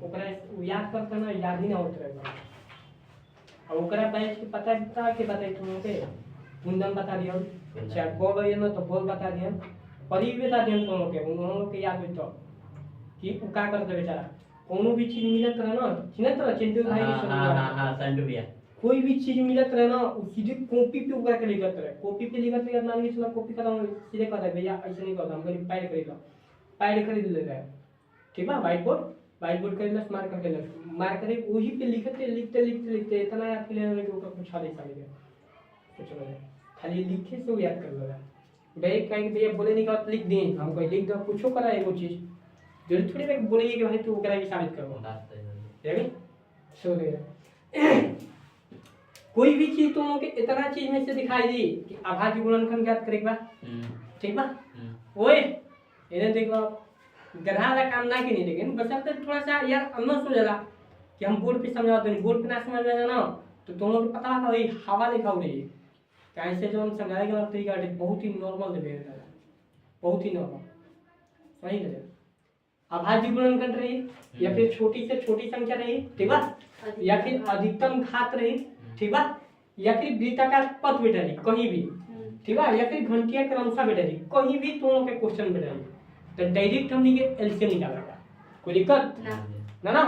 ओकरा याद करता ना याद ही ना होत रहेगा। और ओकरा बैच के पता के बताई तुम लोग के कुंदन बता दियो चाहे बोल है ना तो बोल बता दियो परी बता दियो तुम लोग के उन लोग के याद होतो कि उ का करते बेचारा कोनो भी चीज मिलत रहे ना चिन्हत रहे चिंटू भाई हां संटू भैया कोई भी चीज मिलत रहे ना उ सीधे कॉपी पे उगा के लिखत रहे कॉपी पे लिखत रहे मान के चलो कॉपी खत्म सीधे कहता है भैया ऐसे नहीं कहता हम कहीं पैड खरीद लो पैड खरीद लेता है ठीक है व्हाइट बोर्ड खरीदना स्मार्ट करके मार करे वही पे लिखते इतना याद के लिए कि ऊपर कुछ नहीं साले तो चलो खाली लिखे से वो याद कर लो डायरेक्ट कहीं भैया बोले नहीं का लिख दें हम कोई लिख दो कुछ करा है वो चीज जरूर थोड़ी मैं बोलेगी कि भाई तू करा के साबित करो ठीक है सो दे कोई भी चीज तुम लोग के इतना चीज में से दिखाई दी कि अभाज्य गुणनखंड ज्ञात करेगा ठीक बा ओए इन्हें देख लो गधा वाला काम ना की नहीं लेकिन बस थोड़ा सा यार अनस हो जाएगा कि हम बोर्ड पे समझाते हैं बोर्ड पे ना समझ में ना तो तुम लोग को पता था वही हवा लिखा हो रही है कैसे जो हम समझाएगा तरीका बहुत ही नॉर्मल दे रहा है बहुत ही नॉर्मल सही लगे अभाज्य गुणनखंड रही या फिर छोटी से छोटी संख्या रही ठीक है या फिर अधिकतम घात रही ठीक है या फिर वृत्ताकार पथ बेटा रही कहीं भी ठीक है या फिर घंटिया क्रमशः बेटा रही कहीं भी तुम लोग के क्वेश्चन बेटा रही तो डायरेक्ट हमने के एलसीएम निकालेगा कोई दिक्कत ना ना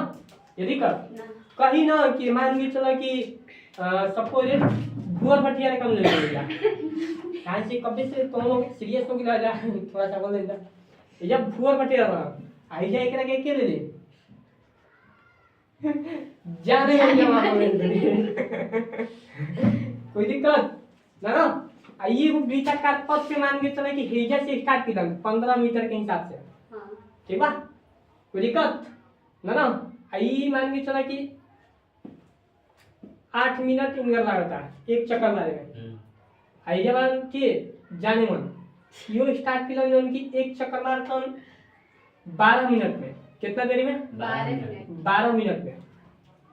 ये दिक्कत कहीं ना कि मान के चला कि सबको रे भुवर भटिया कम ले लेगा कहां से कभी से तुम लोग सीरियस हो गया जा थोड़ा सा बोल देता जब भुवर भटिया आई जाए एकरा के ले ले जाने में जमा कोई दिक्कत ना ना आइए वो वृत्ताकार पथ पे मान के चले कि हेजा से स्टार्ट किया 15 मीटर के हिसाब से हां ठीक बा कोई दिक्कत ना ना आइए मान के चला कि 8 मिनट इनका लगता है एक चक्कर मारेगा आई जवान के जाने मन यो स्टार्ट किया उनकी एक चक्कर मारता 12 मिनट में कितना देरी में 12 मिनट में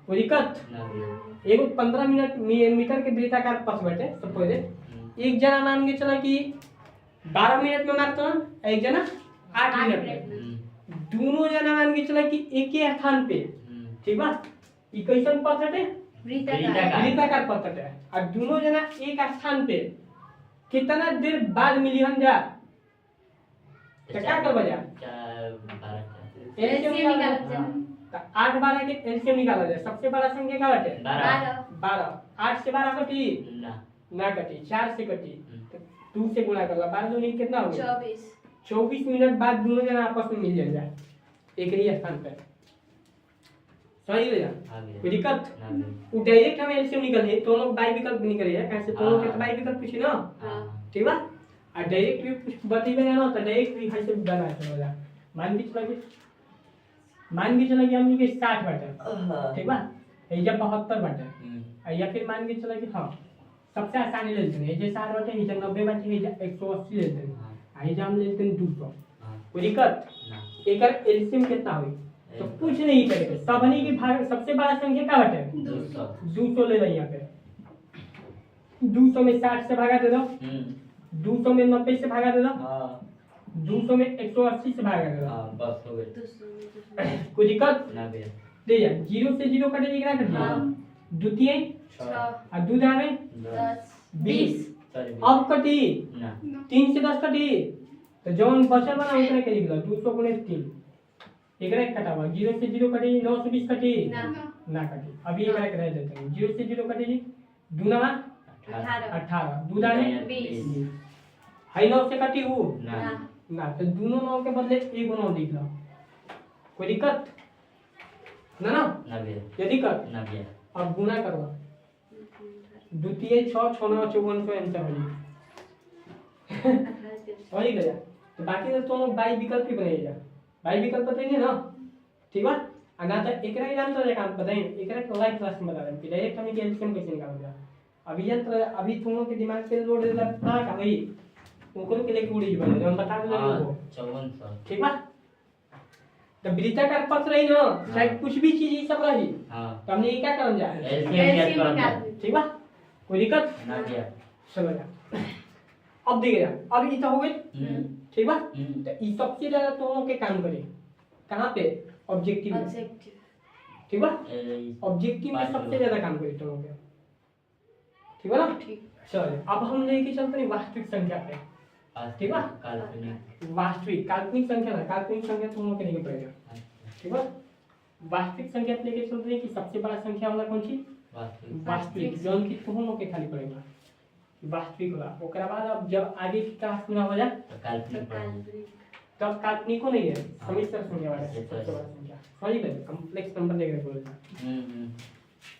कोई दिक्कत एगो 15 मिनट मीटर के वृत्ताकार पथ बैठे सपोज एक जना मान के चला कि 12 मिनट में मारता एक जना 8 मिनट में दोनों जना मान के चला कि एक ही स्थान पे ठीक बा ई कैसन पथ है वृत्ताकार पथ है और दोनों जना एक स्थान पे कितना देर बाद मिली हम जा तो क्या कर बजा एलसीएम निकाल 8 12 के एलसीएम निकाला जाए सबसे बड़ा संख्या क्या है 12 8 से 12 कटी ना कटी 4 से कटी तो 2 से गुणा कर लो 12 दूनी कितना हो गया 24 मिनट बाद दोनों जना आपस में मिल जाएगा एक ही स्थान पर सही हो जा कोई दिक्कत वो डायरेक्ट हम एलसीएम निकल है तो लोग बाई विकल्प नहीं करिए कैसे तो लोग के बाई विकल्प पूछे ना ठीक बा और डायरेक्ट भी कुछ बताइएगा ना तो डायरेक्ट भी कैसे बना है मान के चला कि हमनी के 60 बाटे ठीक बा ये जब 72 बाटे या फिर मान के चला कि हां सबसे आसानी ले लेते हैं जैसे 60 बाटे ये 90 बाटे ये 180 ले लेते हैं आई हम ले लेते हैं 200 कोई दिक्कत एकर एलसीएम कितना होई तो कुछ नहीं करेगा सबनी की भाग सबसे बड़ा संख्या क्या बाटे 200 ले लो यहां पे 200 में 60 से भागा दे दो 200 में 90 से भागा दे दो हां 200 में 180 से भागा दे दो हां बस हो गया कोई दिक्कत ना भैया दे जा 0 से 0 कटेगी कितना कटेगी हां द्वितीय 6 और दूसरा में 10 20 अब कटी ना 3 से 10 कटी तो जौन बचल बना उतने के लिख लो 200 गुणे 3 एकरा कटा हुआ 0 से 0 कटी 9 से 20 कटी ना कटी अभी एकरा रह देते हैं 0 से 0 कटेगी दूना 18 दूधा में 20 हाई 9 से कटी हो ना तो दोनों 9 के बदले एक 9 लिख लो कोई दिक्कत ना ना भैया ये दिक्कत ना भैया अब गुणा करो द्वितीय 6 6 9 54 आंसर हो वही गया तो बाकी तो तुम बाई विकल्प ही बनाइएगा बाई विकल्प बताएंगे ना ठीक बा ना तो एकरा ही जानते हो काम बताएं एकरा को लाइव क्लास में बता रहे हैं डायरेक्ट हमें एलसीएम कैसे निकालूंगा अभी तुम लोग के दिमाग पे लोड लगता है भाई उनको के लिए उड़ी बने हम बता दे लोगों को 5400 ठीक बा तो वृत्ताकार पथ रही ना चाहे कुछ भी चीज ये सब रही हां तो हमने ये क्या करन जा एलसीएम निकाल ठीक बा कोई दिक्कत ना भैया चलो जा अब देखिए अब ये तो हो गई ठीक बा तो ये सबसे ज्यादा तुम लोग के काम करे कहां पे ऑब्जेक्टिव ठीक है। ऑब्जेक्टिव में सबसे ज्यादा काम करी तुम लोग, ठीक है ना। चलो अब हम लेके चलते हैं वास्तविक संख्या पे, ठीक है। वास्तविक काल्पनिक संख्या ना, काल्पनिक संख्या तुम लोग के नहीं पड़ेगा, ठीक है। वास्तविक संख्या लेके चलते हैं कि सबसे बड़ा संख्या वाला कौन सी, वास्तविक, जो कि तुम लोग के खाली पड़ेगा वास्तविक वाला। ओकरा बाद अब जब आगे की क्लास पूरा हो जाए तब काल्पनिक को नहीं है, समिश्र संख्या वाला सबसे बड़ा संख्या, सही है। कॉम्प्लेक्स नंबर लेकर बोलता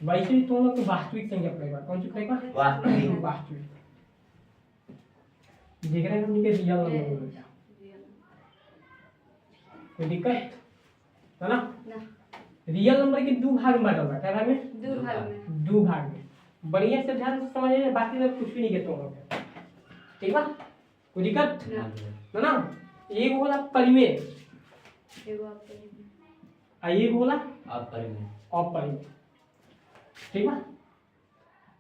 वैसे ही तुम लोग को वास्तविक संख्या पड़ेगा, कौन सी पड़ेगा, वास्तविक। वास्तविक देख रहे हैं हम के रियल नंबर बोलते हैं, कोई दिक्कत है ना। रियल नंबर के दो भाग में बांटा हुआ है, क्या भाग में, दो भाग में। बढ़िया से ध्यान से समझिए, बाकी सब कुछ भी नहीं कहते लोग, ठीक है। कोई दिक्कत है ना। एक बोला परिमेय, एक बोला अपरिमेय, ठीक है।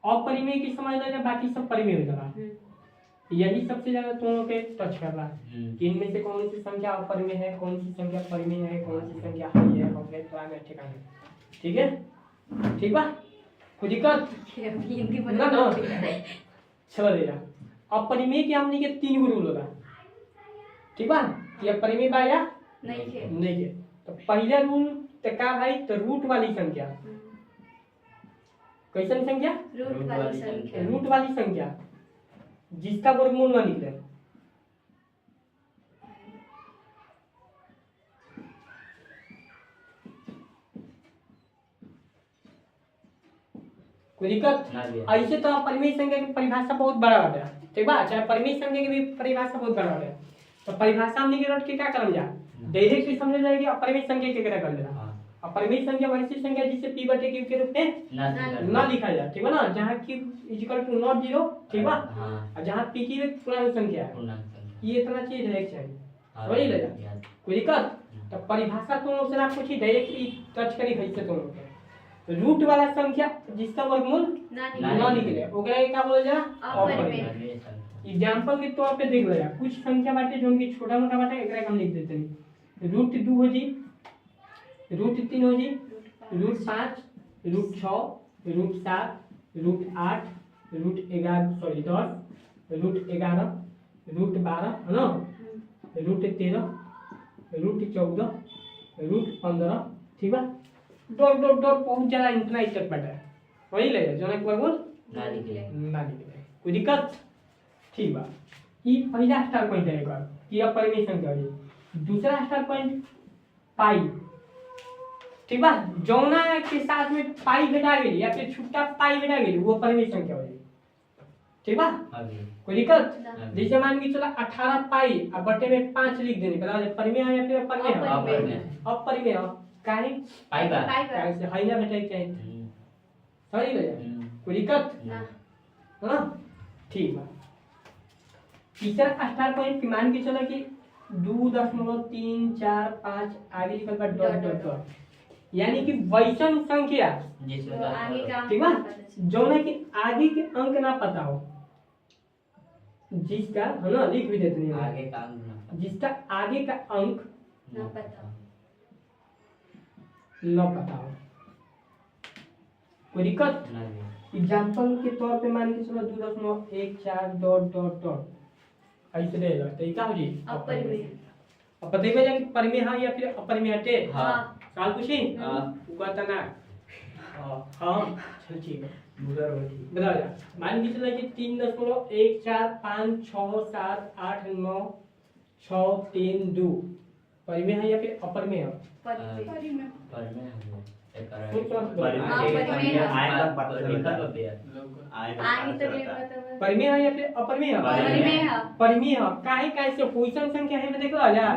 अपरिमेय की समझ लो, बाकी सब परिमेय हो जाएगा। यही सबसे ज्यादा तुम लोग के टच कर रहा है कि इनमें से कौन सी संख्या अपरिमेय है, कौन सी संख्या परिमेय है, कौन सी संख्या हाई है, कॉम्प्लेक्स है, ठीक है, ठीक है। कोई दिक्कत ना। चलो देगा अपरिमेय के हमने के 3 रूल होगा, ठीक है। ये परिमेय बा या नहीं के, तो पहला रूल तो का भाई, तो रूट वाली संख्या, कैसन संख्या, रूट वाली संख्या जिसका वर्गमूल ना निकले, कोई दिक्कत। ऐसे तो परिमेय संख्या की परिभाषा बहुत बड़ा है, ठीक है। चाहे परिमेय संख्या की भी परिभाषा बहुत बड़ा है, तो परिभाषा हमने के रट के क्या करम जा, डायरेक्टली समझ जाएगी अपरिमेय संख्या के क्या कर लेना। अपरिमेय संख्या वैसी संख्या जिसे p बटे q के रूप में ना लिखा जाए, ठीक है ना। जहाँ q इक्वल टू नॉट 0, ठीक है, और जहाँ p की पूर्णांक संख्या है, ये इतना चीज डायरेक्ट चाहिए, समझ ले जा, कोई दिक्कत। तो परिभाषा तुम लोग से ना पूछी, डायरेक्टली टच करी कैसे तुम लोग के रूट वाला संख्या जिसका वर्गमूल ना निकले, ओकरा क्या बोला जा, अपरिमेय। एग्जांपल के तौर पे देख लेगा, कुछ संख्या बाटे जो उनकी छोटा मोटा बाटे, एकरा हम लिख देते हैं। √2 हो जी, √3 हो जी, √5, √6, √7, √8, √11 सॉरी 10, √11, √12 है ना, √13, √14, √15, ठीक है। डॉट डॉट डॉट पहुंच जाला इतना तक बाटे, वही ले जो एक वर्गमूल ना निकले, कोई दिक्कत, ठीक बा। ई पहला स्टार पॉइंट है एकर कि अपरिमेय संख्या है। दूसरा स्टार पॉइंट पाई, ठीक बा। जौना के साथ में पाई भेटा गेली या फिर छुट्टा पाई भेटा गेली, वो अपरिमेय संख्या हो, ठीक बा। कोई दिक्कत। जैसे मान के चला 18 पाई अब बटे में 5 लिख देने, बता परिमेय है या फिर अपरिमेय है, अपरिमेय है। काहे पाई बा, काहे से हाई ना भेटा के सही ले, कोई दिक्कत ना, है ना, ठीक बा। तीसरा स्टार पॉइंट मान के चला कि 2.345 आगे लिखल बा डॉट डॉट डॉट, यानी कि वैसन संख्या ठीक है जो ना कि आगे के अंक ना पता हो, जिसका है ना लिख भी देते हैं आगे का अंक, जिसका आगे का अंक ना पता हो, कोई दिक्कत। एग्जांपल के तौर पे मान के चलो 2.14 डॉट डॉट डॉट ऐसे रहेगा, तो क्या हो जी अपरिमेय। अब बताइए जा कि परिमेय है या फिर अपरिमेय है। हां सवाल पूछी, हां कहता ना हां चल ठीक है बता जा। मान के चला कि 3.1456789 632 परिमेय है या फिर अपरिमेय है। परिमेय परिमेय है या फिर अपरिमेय है। परिमेय है काहे कैसे क्वेश्चन संख्या है में देखो जा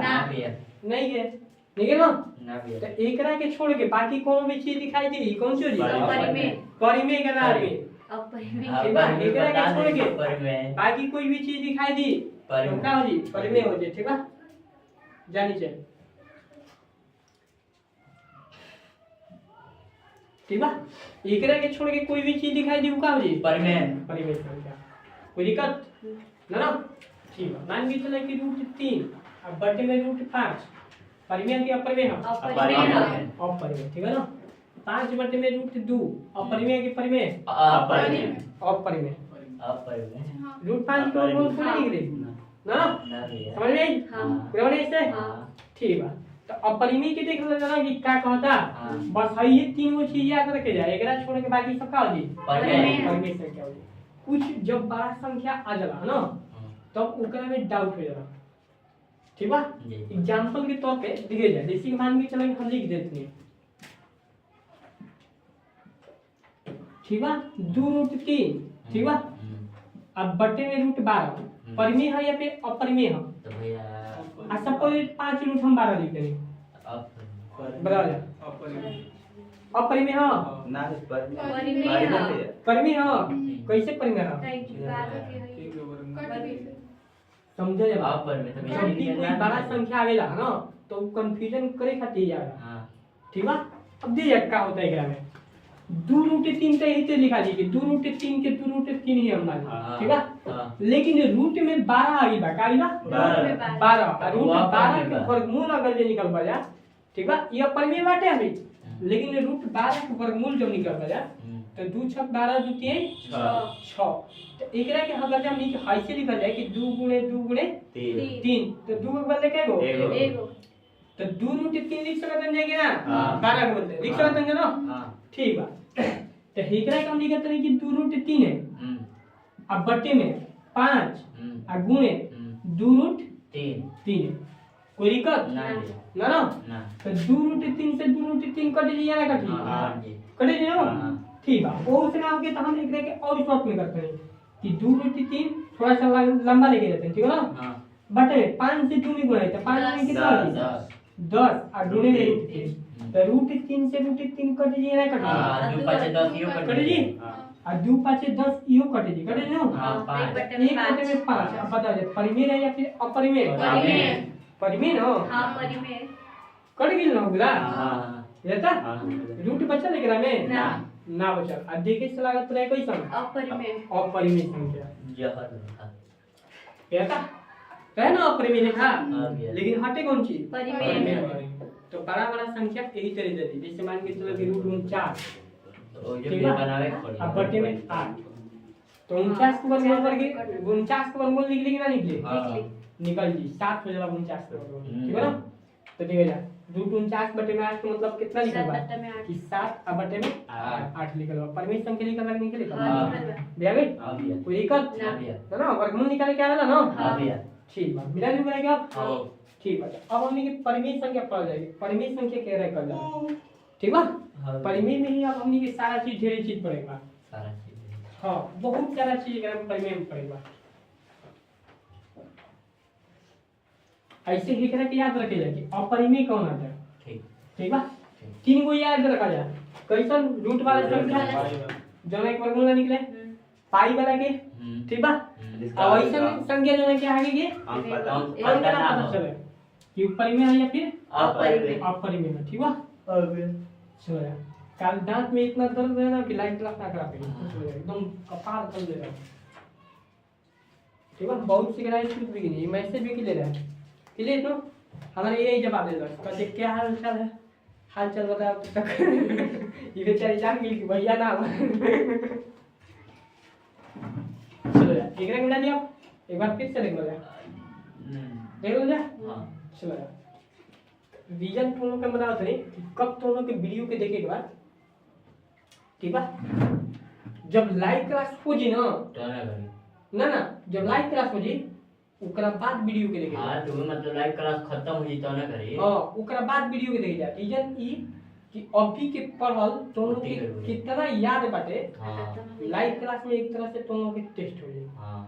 नहीं है ठीक है ना, तो एकरा के छोड़ के बाकी कोनो भी चीज दिखाई दी कौन सी हो परिमेय के नाम पे अपरिमेय, एकरा के छोड़ के बाकी कोई भी चीज दिखाई दी तो क्या हो जी परिमेय हो जाए, ठीक है जानी चाहिए, ठीक है। एकरा के छोड़ के कोई भी चीज दिखाई दी का हो जी परिमेय संख्या, कोई दिक्कत ना, ठीक है। मान के चले कि √3 अब बटे में √5 परिमेय की अपरिमेय है अपरिमेय, ठीक है ना। 5 बटे में रूट 2 अपरिमेय की परिमेय अपरिमेय अपरिमेय अपरिमेय रूट 5 को बोल थोड़ी निकले ना ना भैया समझ में हाँ। पूरा बने इससे हाँ ठीक है तो अपरिमेय की देख लो ना कि क्या कहता हाँ। बस है ये तीन वो चीज याद रखे जाए एकरा छोड़ के बाकी सब का हो जी परिमेय परिमेय संख्या हो जी कुछ जब बड़ा संख्या आ जाला है ना तब ओकरा में डाउट हो जाला ठीक बा जी एग्जांपल के तौर पे लिखे जाए जैसे कि मान के चलो हम लिख देते हैं ठीक बा 2√3 ठीक बा अब बटे में √12 परिमेय है या फिर अपरिमेय है तो भैया आ सपोज 5 रूट हम 12 लिख देंगे बराबर अपरिमेय है ना परिमेय है। परिमेय है कैसे परिमेय है समझे जब अपरिमेय तो जब भी कोई बड़ा संख्या आवेला ना तो कंफ्यूजन करे खातिर जाएगा हां ठीक बा अब देखिए क्या होता है एकरा में 2√3 तो यही से लिखा जी कि 2√3 के 2√3 ही हम मान हाँ। ठीक बा हां लेकिन रूट में 12 आई बा का आई बा 12 रूट 12 के वर्गमूल अगर जे निकल बा जा ठीक बा ये परिमेय बाटे अभी लेकिन रूट 12 के वर्गमूल जब निकल बा जा तो 2 6 12 2 3 6 तो एकरा के अगर जब लिख ऐसे लिखल जाए कि 2 गुणे 2 गुणे 3 तो 2 के बदले क्या गो एगो तो 2√3 लिख सकत हैं कि ना हाँ। 12 के बदले लिख सकत हैं ना हां ठीक बा तो एकरा के हम लिखत रही कि 2√3 है अब बटे में 5 और गुणे 2√3 है कोई दिक्कत ना ना ना ना तो 2√3 से 2√3 कट जाइए ना कट हां जी कट जाइए ना हाँ। ठीक बा वो उसने आगे तो हम एकरा के और शॉर्ट में करते हैं कि 2√3 थोड़ा सा लंबा लेके जाते हैं ठीक है ना हां बटे 5 से 2 में गुणा है तो 5 में कितना हो 10 और गुणे में √3 तो √3 से √3 कट जाइए ना कट हां 2 5 10 यो कट जी और 2 5 10 यो कट जी कट जी ना हां एक 5 बटे एक बटे में 5 अब बता दे परिमेय है या फिर अपरिमेय परिमेय। परिमेय ना हाँ परिमेय कट गेल ना बोला हां ये था हां रूट बचल एकरा में ना ना बचल अब देखे से लागत रहे कोई संख्या अपरिमेय अपरिमेय संख्या जहर क्या था है ना अपरिमेय लिखा हां भैया लेकिन हटे कौन चीज परिमेय तो बड़ा बड़ा संख्या यही तरह से जैसे मान के चलो कि √49 तो ये ठीक भी बा? बनावे पड़ी अब बटे में 8 तो 49 को वर्गमूल करके 49 को वर्गमूल निकले कि ना निकले हां निकल जी 7 हो जाला 49 को वर्गमूल ठीक है ना हम्म। तो ठीक है जा √49 बटे में 8 का मतलब कितना निकल बा बटे में 8 कि 7 अब बटे में 8 निकल बा परिमेय संख्या निकल रहा निकले हाँ हाँ। निकल बा दिया गई हां भैया कोई दिक्कत ना भैया है ना वर्गमूल निकाले क्या वाला ना हां भैया ठीक बा मिला नहीं करेगा हां ठीक बा अब हमने की परिमेय संख्या पढ़ जाएगी परिमेय संख्या कह रहा है कल ठीक बा परिमेय में ही अब हमने की सारा चीज ढेर चीज पढ़ेगा सारा चीज हाँ बहुत सारा चीज एकरा में परिमेय में पढ़ेगा ऐसे ही एकरा के याद रखे जाए कि अपरिमेय कौन आता है ठीक ठीक बा तीन को याद रखा जाए कैसन रूट वाला संख्या जो एक वर्गमूल ना निकले पाई वाला के ठीक बा और ऐसा संख्या जो है कि आगे के अंक एक पता अंक का पता चले कि परिमेय है या फिर अपरिमेय अपरिमेय है ठीक बा चलो यार काल दांत में इतना दर्द है ना कि लाइट क्लास ना करा पाएंगे एकदम कपार कर दे रहा है ठीक है बहुत सी गराई छूट भी नहीं मैसेज भी ले रहा है क्लियर तो हमारे यही जवाब दे रहा कहते क्या हाल चाल है हाल चाल बताओ तक ये बेचारी जान गई कि भैया ना चलो यार एक रंग मिला लिया एक बार फिर से देख लो यार देख लो यार हां चलो यार रीजन तुम लोग का बताओ तो नहीं कब तुम लोग के वीडियो के देखे के बाद ठीक बा जब लाइव क्लास हो जी ना तो ना करी ना ना जब लाइव क्लास हो जी ओकरा बाद वीडियो के देखे हां तो मतलब लाइव क्लास खत्म हो जी तो ना करी हां ओकरा बाद वीडियो के देखे जा रीजन ई कि अभी के पढ़ल तुम लोग के कितना याद बाटे हां लाइव क्लास में एक तरह से तुम लोग के टेस्ट हो जाए हां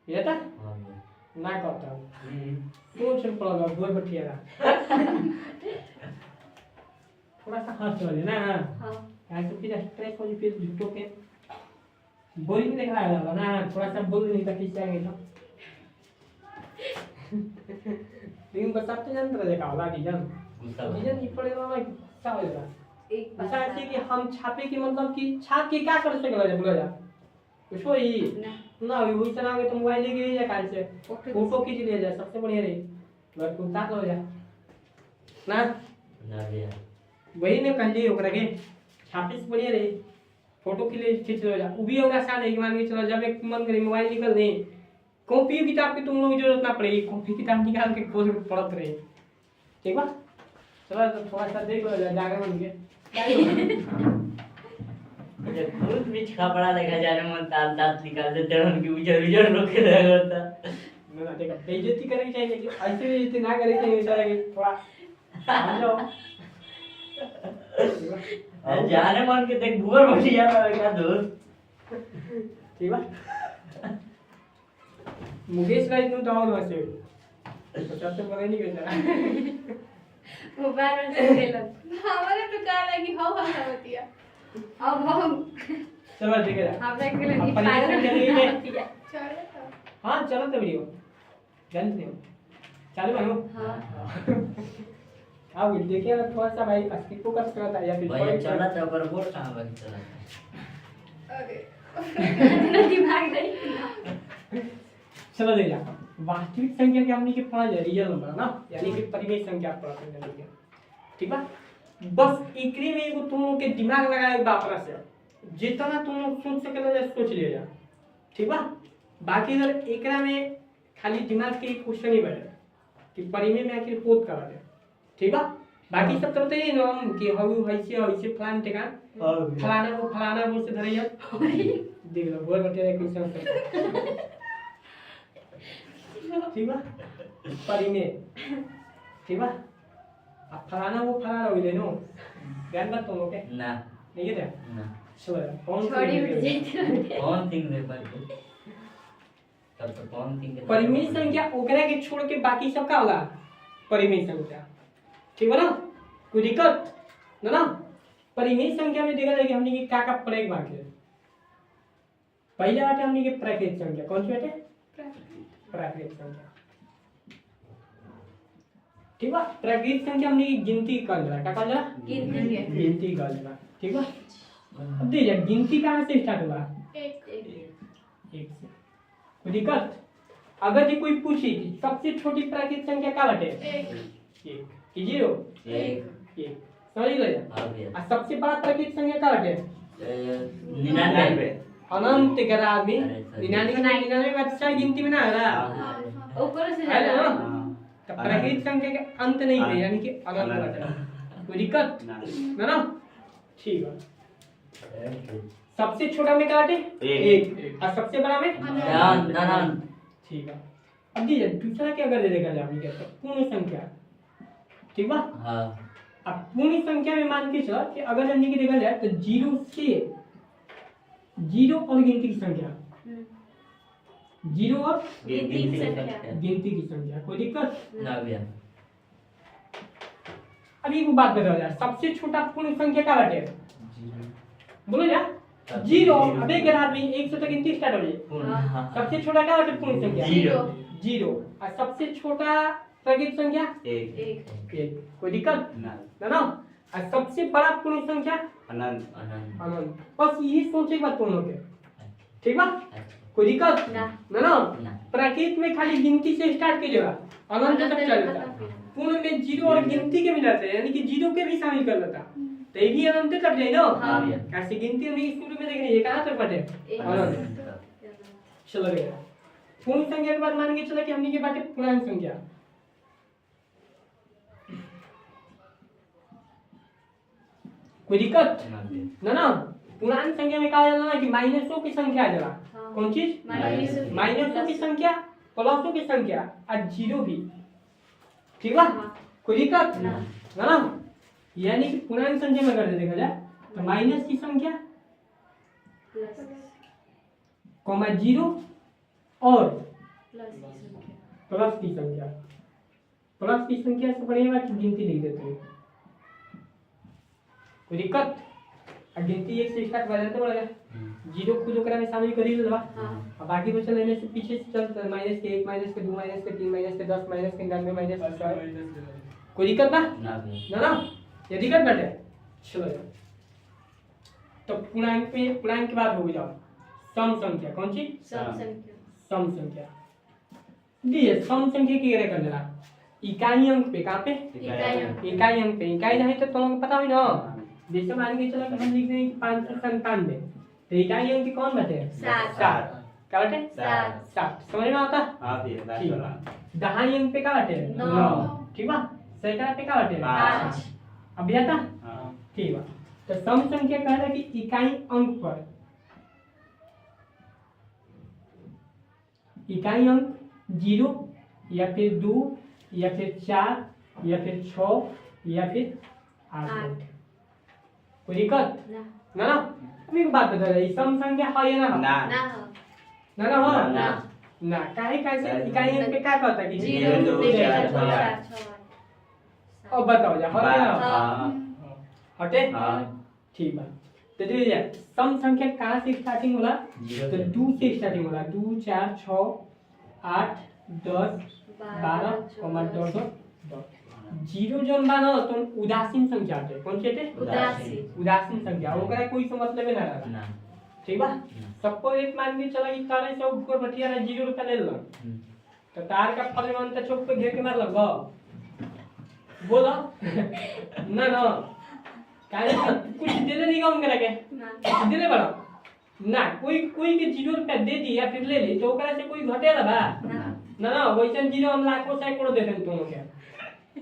ये था हां ना करता सोच से पढ़ल गोल बटिया थोड़ा सा हंस लो ना हाँ यार तो फिर स्ट्रेस हो फिर झूठो के बोरिंग देख रहा है ना थोड़ा सा बोल नहीं ताकि जाएंगे तो लेकिन बताते जान तरह देखा होला कि जान गुस्सा जीजन ये पड़े वाला गुस्सा हो जाता एक ऐसा है कि हम छापे के मतलब कि छाप के क्या कर सकला बोला जा कुछ हो ही ना ना वही तरह के तुम मोबाइल लेके जा काल से ओके फोटो खींच ले जा सबसे बढ़िया रही घर को उतार लो जा ना ना भैया वही ने कल ही ओकरा के छापिस बढ़िया रे फोटो खींच लो जा वो भी होगा आसान है कि मान के चलो जब एक मन करे मोबाइल निकल दे कॉपी किताब की तुम लोग की जरूरत ना पड़ेगी कॉपी किताब निकाल के खोल के पढ़त रहे ठीक बा चलो तो थोड़ा सा देख लो जाके मन के जब खुद भी कपड़ा देखा जाने मन दांत दांत निकाल देते हैं उनकी उजर उजर रोके लगा होता ना देखो बेइज्जती करनी चाहिए लेकिन ऐसे बेइज्जती ना करनी चाहिए बेचारा कि थोड़ा समझो जाने मन के देख भूर बढ़ी जा रहा है क्या दोस्त ठीक बा मुकेश राज नु तो और वैसे तो सबसे बड़ा नहीं बेचारा वो बार बार से खेलन हमारे पे कहा लगी हो होतिया अब हम चलो देखे जा हमरा के लिए अपन पागल ये चलेंगे। होतिया चलो तो हां चलो तो वीडियो गंद नहीं चालू करो हां अब देखिए ना थोड़ा सा भाई स्किप को कर सकता है या फिर भाई चला था पर बोल कहां बन चला अरे दिमाग नहीं चलो ले जा वास्तविक संख्या के हमने के पढ़ा जाए रियल नंबर ना यानी कि परिमेय संख्या पढ़ा संख्या ठीक बा बस एकरे में एगो तुम लोग के दिमाग लगाए बापरा से जितना तुम लोग सोच सके ना सोच ले जा ठीक बा बाकी अगर एकरा में खाली दिमाग के क्वेश्चन ही बैठे कि परिमेय में आखिर पोत करा दे ठीक बा बाकी सब तो ये ना कि हाउ वैसे फलान टेका फलाना वो से धरैया देख लो बोल बटे क्वेश्चन ठीक बा परिमेय ठीक बा अब फलाना वो फलाना हो गए नो ध्यान बात तुम लोग के ना नहीं है ना चलो कौन छोड़ी उठ जाती कौन थिंग दे पाए तब तो कौन थिंग परिमेय संख्या ओकरा के छोड़ के बाकी सब का होगा परिमेय संख्या ठीक बा ना कोई दिक्कत ना परिमेय संख्या में देखा जाए कि हमने की का प्रयोग बाकी है पहले बाटे हमने की प्राकृत संख्या कौन सी बाटे प्राकृत संख्या ठीक बा प्राकृत संख्या हमने की गिनती कर जरा का कर जरा गिनती कर जरा ठीक बा अब देखिए गिनती कहाँ से स्टार्ट हुआ एक से कोई दिक्कत अगर जी कोई पूछी कि सबसे छोटी प्राकृत संख्या क्या बाटे एक कि जीरो एक समझ गए आ गया और सबसे बड़ा प्राकृत संख्या क्या बाटे 99 अनंत ग्राम में अरे 99 में अच्छा गिनती में ना आ रहा ऊपर से है ज्यादा ना तो प्राकृत संख्या के अंत नहीं है यानी कि अनंत बाटे कोई दिक्कत ना ठीक है सबसे छोटा में क्या बाटे एक और सबसे बड़ा में ठीक है अब देखिए दूसरा क्या अगर देखा जाए हमने क्या पूर्ण संख्या ठीक बा हां अब पूर्ण संख्या में मान के चलो कि अगर हमने की देखा जाए तो जीरो से जीरो और गिनती की संख्या जीरो और गिनती की संख्या कोई दिक्कत ना भैया अब एक बात बता जाए सबसे छोटा पूर्ण संख्या क्या बाटे बोलो जा जीरो अब एक आदमी 100 तक गिनती स्टार्ट हो जाए सबसे छोटा क्या बाटे पूर्ण संख्या जीरो और सबसे छोटा प्राकृत संख्या एक कोई दिक्कत ना और सबसे बड़ा पूर्ण संख्या अनंत बस यही सोचे की बात तुम लोग के ठीक बा कोई दिक्कत ना प्राकृत में खाली गिनती से स्टार्ट कीजिएगा अनंत तक चलता पूर्ण में जीरो और गिनती के मिलाते हैं यानी कि जीरो के भी शामिल कर लेता तो ये भी अनंत तक जाए ना कैसे गिनती हमने शुरू में देखनी है कहां तक बाटे अनंत चलो रे पूर्ण संख्या के बाद मान के चलो कि हमने के बाटे पूर्ण संख्या कोई दिक्कत ना पूर्ण संख्या में कहा जाता है कि माइनसों की संख्या आ जाएगा कौन चीज माइनसों की संख्या प्लसों की संख्या और जीरो भी ठीक बा कोई दिक्कत ना यानी कि पूर्ण संख्या में अगर देखा जाए तो माइनस की संख्या कॉमा जीरो और प्लस की संख्या से बढ़िया कि गिनती लिख देते हैं कोई दिक्कत और गिनती एक से स्टार्ट हो जाते बढ़ेगा जीरो खुद ओकरा में शामिल कर ही लेबा और बाकी बचल लेने से पीछे से चलता है -1 -2 -3 -10 -99 -100 कोई दिक्कत बा ना ये दिक्कत बैठे चलो तो पूर्णांक के बाद हो जाओ सम संख्या कौन सी सम संख्या दिए सम संख्या की कर देना इकाई अंक पे, कहाँ पे? इकाई इकाई अंक पे। इकाई नहीं तो तुम लोग को पता हुई ना, जैसे मान के चलो कि हम लिख दें 597, तो इकाई अंक कौन बटे? 7। क्या बटे? 7। समझ में आता? ठीक बा। दहाई अंक पे क्या बटे? 9। ठीक बा। सैकड़ा पे क्या बटे? 5। अब आता? ठीक बा। तो सम संख्या कह रहा है कि इकाई अंक पर, इकाई अंक 0 या फिर 2 या फिर 4 या फिर 6 या फिर 8। कोई दिक्कत ना ना? अभी एक बात बता रही, सम संख्या है या ना? ना हो ना काहे कैसे इकाई अंक पे क्या कहता है कि 0 2 3 4 5 6 अब बताओ जा हटे ना? हटे? ठीक बा। तो देखिए सम संख्या कहाँ से स्टार्टिंग होला? तो 2 से स्टार्टिंग होला। 2 4 6 8 10 12 और 10। 0 जोन बा ना तो उदासीन संख्या है। कौन सी है? उदासीन संख्या। ओकरा कोई से मतलब ना रहा। ठीक बा। सबको एक मान के चला कि तारे से ऊपर बटिया रे 0 रुपया ले लो, तो तार का फल मान तो चौक पे घेर के मार लगो। बोलो ना ना काहे कुछ दे दे नहीं कौन करेगा? दे दे बड़ा ना, कोई के 0 रुपया दे दी या फिर ले ली तो ओकरा से कोई घटेला बा? ना ना वैसे 0 हम लाखों सैकड़ों दे दें तुम लोग के,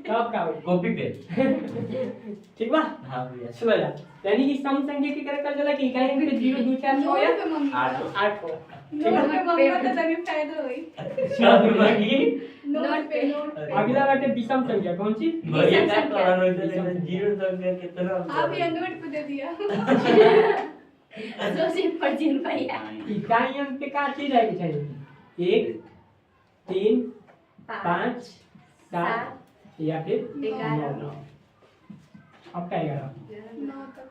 तब का कॉपी पे। ठीक बा। हाँ भैया। चलो जा, यानी कि सम संख्या की करके चला कि इकाई अंक 0 2 4 6 या 8 हो। नोट पे मंगवा तो तभी फायदा होई। नोट पे अगला बाटे विषम संख्या। कौन सी? भैया क्या करना है? 0 संख्या कितना? आप ये नोट पे दे दिया। सोचिए परजीन भैया। इकाई अंक पे क्या चीज रहनी चाहिए? 1 3 5 7 या फिर 9। अब क्या आएगा?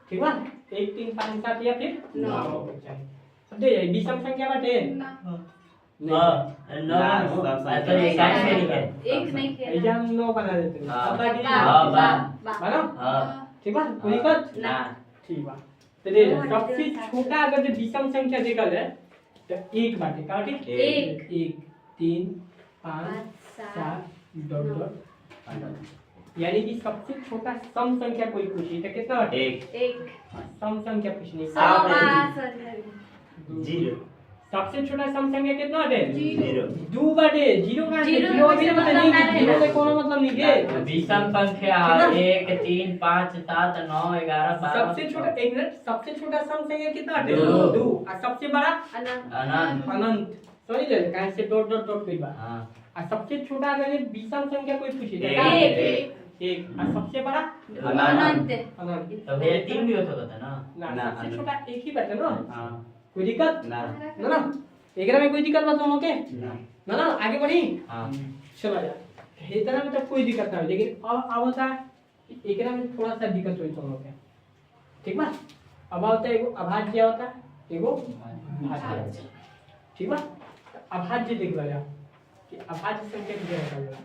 ठीक बा। 1 3 5 7 या फिर 9 अब दे जाए विषम संख्या बाटे नो ऐसा इकाई में नहीं है। एक नहीं किया एग्जाम 9 बना देते हैं। हाँ। अब बाकी बा बना? हाँ। ठीक बा। कोई दिक्कत? ना। ठीक बा। तो दे सबसे छोटा अगर जो विषम संख्या देखा जाए तो 1 बाटे। का बाटे? 1 3 5 7 डॉट यानी कि सबसे छोटा सम संख्या कोई पूछी तो कितना बाटे? 1 सम संख्या पूछनी। 0 सबसे छोटा सम संख्या कितना बाटे? 0 2 बाटे। 0 कहां से? 0 अभी मतलब नहीं, 0 से कोनो मतलब नहीं है। विषम संख्या 1 3 5 7 9 11 12। सबसे छोटा एक मिनट, सबसे छोटा सम संख्या कितना बाटे? 2। 2 और सबसे बड़ा अनंत। अनंत। सॉरी ले कहां से डॉट डॉट डॉट पे बा। हां। और सबसे छोटा अगर ये विषम संख्या कोई पूछी तो 1 और सबसे बड़ा अनंत। अनंत। तो भैया 3 भी हो सकता है ना? ना सबसे छोटा एक ही बाटे ना। हां। कोई दिक्कत? ना। ना एकरा में कोई दिक्कत बात हम लोग के? ना। ना आगे बढ़ी। हां। चलो यार इतना में तो कोई दिक्कत ना हो, लेकिन अब होता है एकरा में थोड़ा सा दिक्कत हुई तुम लोग के। ठीक बा। अब होता है एगो अभाज्य होता है, एगो भाज्य। ठीक बा। अभाज्य देख लो यार कि अभाज्य संख्या कितने होता है?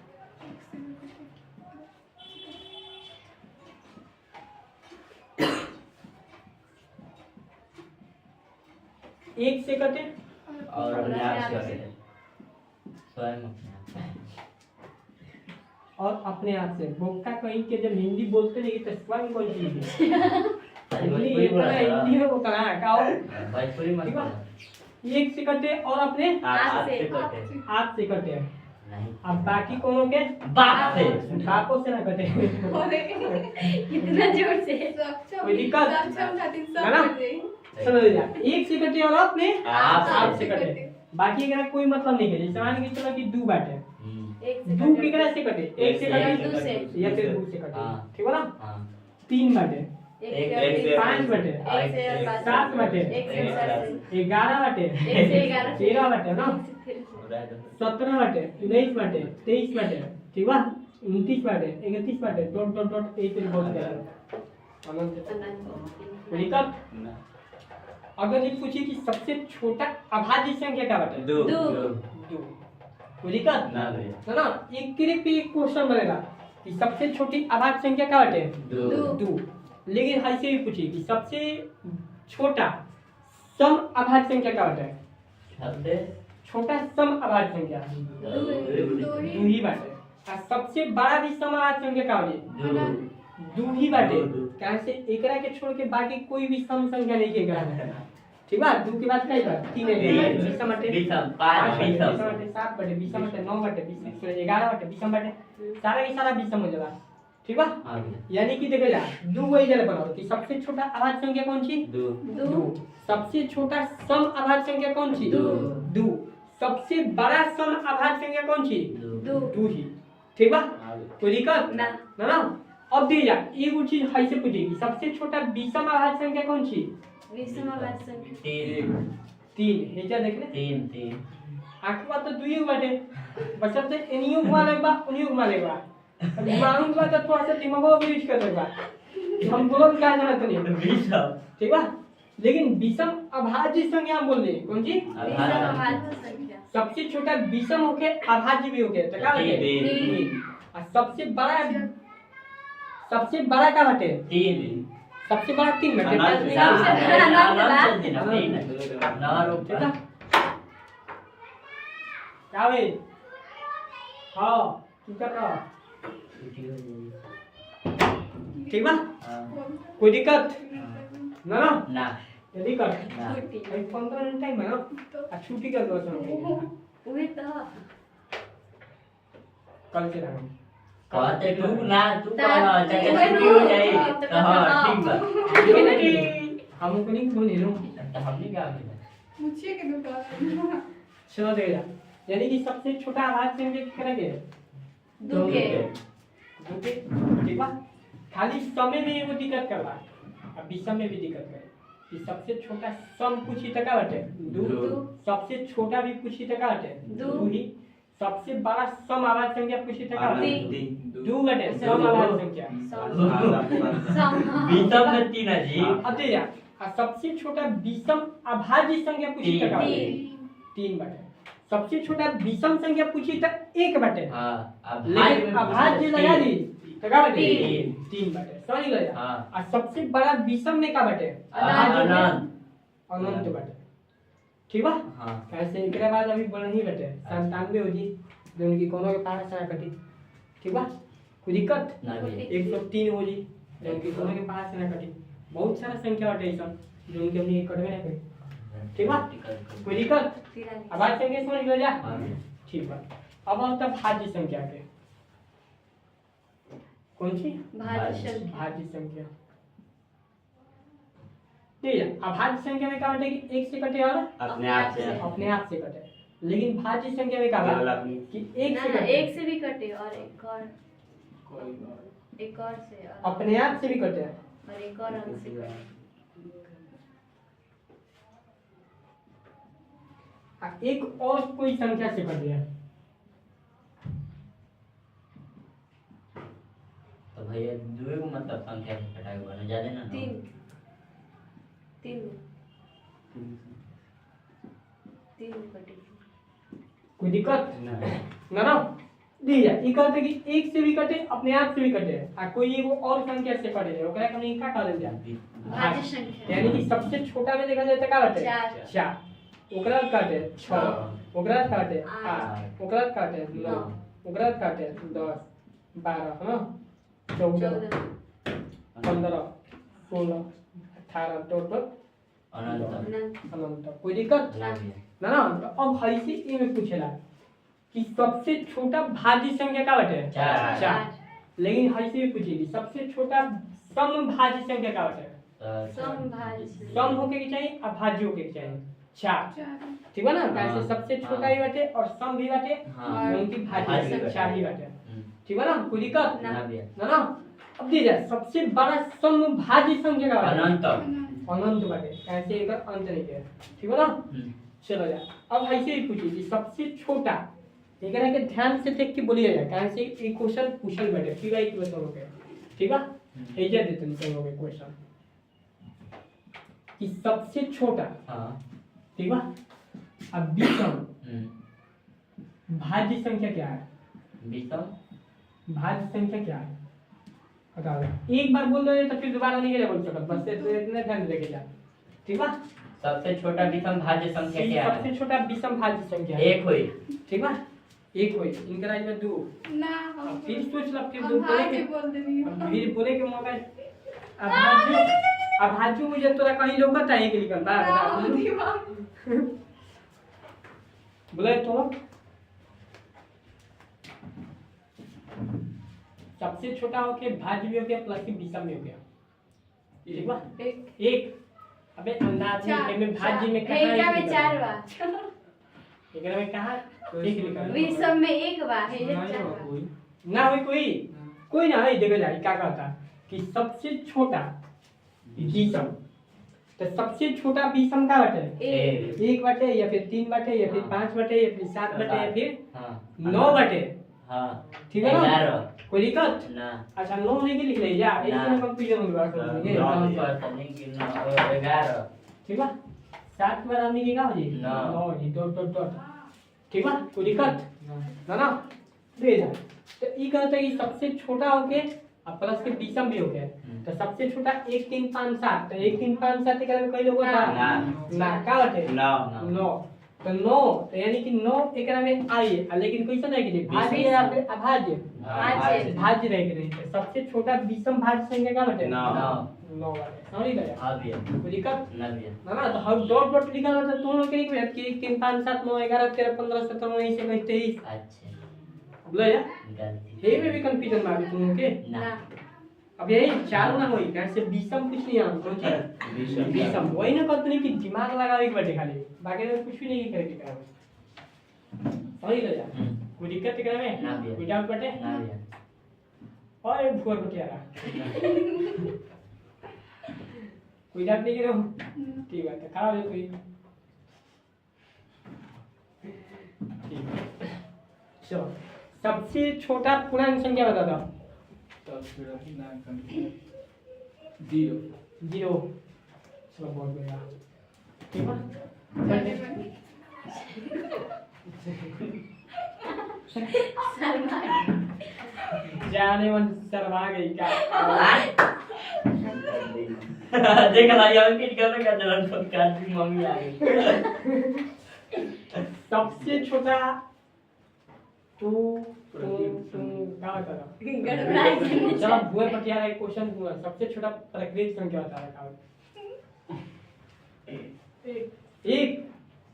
एक से कटे और अपने आप से करें। स्वयं अपने आप से। और अपने आप से बोक्का कहीं के जब हिंदी बोलते नहीं तो स्वयं कौन सी हिंदी हिंदी में बोलता है क्या हो? भोजपुरी मत ठीक बा। बोलो। एक से कटे और अपने आप से कटे। हाथ से कटे। नहीं। अब बाकी कोनो के बाप से। बापों से ना कटे। इतना जोर से कोई दिक्कत? सक्षम खातिर सब ना ना? कर रही। चलो जा एक से कटे और अपने आप से कटे। बाकी का कोई मतलब नहीं है। जैसे मान के चलो कि 2 बाटे, एक से 2 केकरा से कटे? 1 से एक कटे से या फिर 2 से कटे। हाँ। ठीक है ना? हां। 3 बाटे, एक से 5 बाटे, एक से 7 बाटे, एक से 11 बाटे, एक से 11 13 बाटे ना, 17 बाटे, 19 बाटे, 23 बाटे। ठीक बा। 29 बाटे, 31 बाटे, डॉट डॉट डॉट एक पे बोल के अनंत। दिक्कत? अगर ये पूछी कि सबसे छोटा अभाज्य संख्या क्या बाटे? 2। 2। कोई दिक्कत? ना भैया। है ना? एक क्लिक पे एक क्वेश्चन बनेगा कि सबसे छोटी अभाज्य संख्या क्या बाटे? 2। लेकिन ऐसे भी पूछी कि सबसे छोटा सम अभाज्य संख्या क्या बाटे? सबसे छोटा सम अभाज्य संख्या 2 2 ही बाटे। आ सबसे बड़ा विषम अभाज्य संख्या का होई दू ही बाटे काहे से एकरा के छोड़ के बाकी कोई भी सम संख्या नहीं के एकरा में ठीक बा दू के बाद कई बार 3 है विषम बाटे विषम 5 विषम बाटे 7 बाटे विषम बाटे 9 बाटे 20 11 बाटे विषम बाटे सारा के सारा विषम हो जाला ठीक बा यानी कि देखो जा दू वही जगह बनाओ कि सबसे छोटा अभाज्य संख्या कौन सी दू सबसे छोटा सम अभाज्य संख्या कौन सी दू सबसे बड़ा सम अभाज्य संख्या कौन सी दू ही ठीक बा कोई दिक्कत ना ना अब दी जा एक चीज है से पूछेगी सबसे छोटा विषम अभाज्य संख्या कौन सी विषम अभाज्य संख्या 3 हेजा देखले 3 आखवा तो दुई बाटे बचत एनियो घुमा लेबा उनियो घुमा लेबा दिमाग का तो थोड़ा सा दिमाग को यूज कर लेबा हम बोलो क्या जानत नहीं विषम ठीक बा लेकिन विषम अभाज्य संख्या हम बोल रहे कौन सी विषम अभाज्य संख्या सबसे छोटा विषम होके अभाज्य भी होके तो क्या होके और सबसे बड़ा का बाटे 3 सबसे बड़ा 3 बाटे क्या वे हां तू कर रहा ठीक बा कोई दिक्कत ना ना जल्दी कर छुट्टी 15 मिनट टाइम है ना छुट्टी कर दो वही तो कल से रहा कहते तू ना तू कहना चाहे छुट्टी हो जाए तो हां ठीक बा हम को नहीं बोल लो तो हमने क्या किया पूछिए कि दुकान चलो दे जा यानी कि सबसे छोटा आवाज से हम करेंगे दू के ठीक बा खाली समय में एगो दिक्कत करवा अब विषम में भी दिक्कत करे कि सबसे छोटा सम पूछी तक बाटे दू सबसे छोटा भी पूछी तक बाटे दू ही सबसे बड़ा सम आवाज संख्या पूछी तक बाटे दू बाटे सम आवाज संख्या विषम में 3 है जी अब दे जा सबसे छोटा विषम अभाज्य संख्या पूछी तक बाटे 3 बाटे सबसे छोटा विषम संख्या पूछी तक 1 बाटे हां लेकिन अभाज्य लगा दी का बाटे 3 बाटे सॉरी लगा हां और सबसे बड़ा विषम में का बाटे अनंत बाटे ठीक बा हां कैसे एकरा बाद अभी बढ़ ही बाटे 97 हो जी जोन की कोनो के पास ना कटी ठीक बा कोई दिक्कत ना भी 103 हो जी जोन की कोनो के पास ना कटी बहुत सारा संख्या बाटे ऐसा जोन के हमनी कटवे ना करी ठीक बा कोई दिक्कत आवाज संख्या समझ गए जा ठीक बा अब हम तब भाज्य संख्या के कौन सी भाज्य संख्या ठीक है अभाज्य संख्या में क्या बाटे कि 1 से कटे और अपने आप से कटे लेकिन भाज्य संख्या में क्या बाटे कि 1 से कटे 1 से भी कटे और एक और से और अपने आप से भी कटे और एक और अंक से कटे एक और कोई संख्या से कट गया तो भैया दुए को मतलब संख्या से कटा के बना ज्यादा ना 3 कटे कोई दिक्कत ना दी जा ई कहते कि 1 से भी कटे अपने आप से भी कटे आ कोई एगो और संख्या से कटे ओकरा के नहीं का कहल जा भाज्य संख्या यानी कि सबसे छोटा में देखा जाए तो का बाटे 4 ओकरा काटे 6 ओकरा काटे 8 ओकरा काटे 9 ओकरा काटे 10 12 है ना 14 15 16 18 टोटल अनंत कोई दिक्कत ना अब ऐसे ए में पूछेला कि सबसे छोटा भाज्य संख्या का बाटे 4 लेकिन ऐसे भी पूछेगी सबसे छोटा सम भाज्य संख्या का बाटे सम होके के चाहिए अभाज्य होके के चाहिए 4 ठीक है ना कैसे सबसे छोटा ही बाटे और सम भी बाटे उनकी भाज्य 4 ही बाटे ठीक है ना कोई दिक्कत ना अब दी जाए सबसे बड़ा सम भाज्य संख्या का अनंत बाटे कैसे एक अंत नहीं है ठीक है ना चलो जा अब ऐसे ही पूछिए कि सबसे छोटा एकरा के ध्यान से देख के बोलिएगा कैसे एक क्वेश्चन पूछल बाटे फिर एक क्वेश्चन हो गया ठीक है एजा देते हैं तुम लोग क्वेश्चन कि सबसे छोटा ठीक है अब विषम भाज्य संख्या क्या है भाज्य संख्या क्या है बताओ एक बार बोल दो तो फिर दोबारा नहीं बोल सकते बस इतने ध्यान देके जा ठीक है सबसे छोटा विषम भाज्य संख्या क्या है सबसे छोटा विषम भाज्य संख्या 1 हुई ठीक है एक होई इनका राज में 2 ना अब फिर सोच लो फिर हम दो बोले भाजी के बोल देनी अब फिर बोले के मौका अब भाजू मुझे तोरा कहीं लोग बताए कि लिखल बा बोले तो सबसे छोटा हो के भाज्य में हो गया प्लस की विषम में हो गया ठीक बा एक अबे अंदाज में भाज्य में कहां एकरा में 4 बा एकरा में कहां एक लिखल विषम में 1 बा है 4 बा ना होई कोई ना है जगह जाए क्या कहता कि सबसे छोटा विषम तो सबसे छोटा विषम का बटे एक बटे या फिर 3 बटे या फिर 5 बटे या फिर 7 बटे या फिर 9 बटे हां ठीक है ना 11 कोई दिक्कत ना अच्छा 9 नहीं के लिख ले जा इसमें कंफ्यूजन होगा नहीं पता नहीं कि 11 ठीक है 7 बार आदमी की का हो जी 9 जी डॉट ठीक है कोई दिक्कत ना ना दे जा तो ई कहता है कि सबसे छोटा हो के अब प्लस के विषम भी हो गया तो सबसे छोटा 1 3 5 7 तो 1 3 5 7 के में कई लोग था ना का बटे 9 तो 9 तो यानी कि 9 एकरा में आई लेकिन क्वेश्चन है कि भाज्य या फिर अभाज्य भाज्य रह के नहीं तो सबसे छोटा विषम भाज्य संख्या का बटे 9 बटे समझ गए हां भैया कोई दिक्कत ना भैया ना तो हम डॉट डॉट लिखा होता तो दोनों के एक मिनट कि 1 3 5 7 9 11 13 15 17 19 से 23 अच्छा बोला या गलती हे में भी कंफ्यूजन मार तुम के ना अब यही चारों ना होई कैसे विषम कुछ नहीं आम कौन चीज विषम वही ना कहते नहीं कि दिमाग लगावे के बैठे खाली बाकी तो कुछ भी नहीं करे के काम सही ले जा कोई दिक्कत करे में ना भैया कोई डाउट बैठे ना भैया और भूर बटियारा कोई डाउट नहीं करो ठीक है खड़ा हो कोई ठीक है चलो सबसे छोटा पूर्णांक संख्या बता दो जीरो चलो बहुत बढ़िया ठीक है जाने मन शर्मा गई क्या देख ला यार किट करने का जलन पॉडकास्ट की मम्मी आ गई सबसे छोटा तू क्या बता रहा गड़बड़ाई चलो भूए पटियाला एक क्वेश्चन पूछा सबसे छोटा प्राकृतिक संख्या बता रहा एक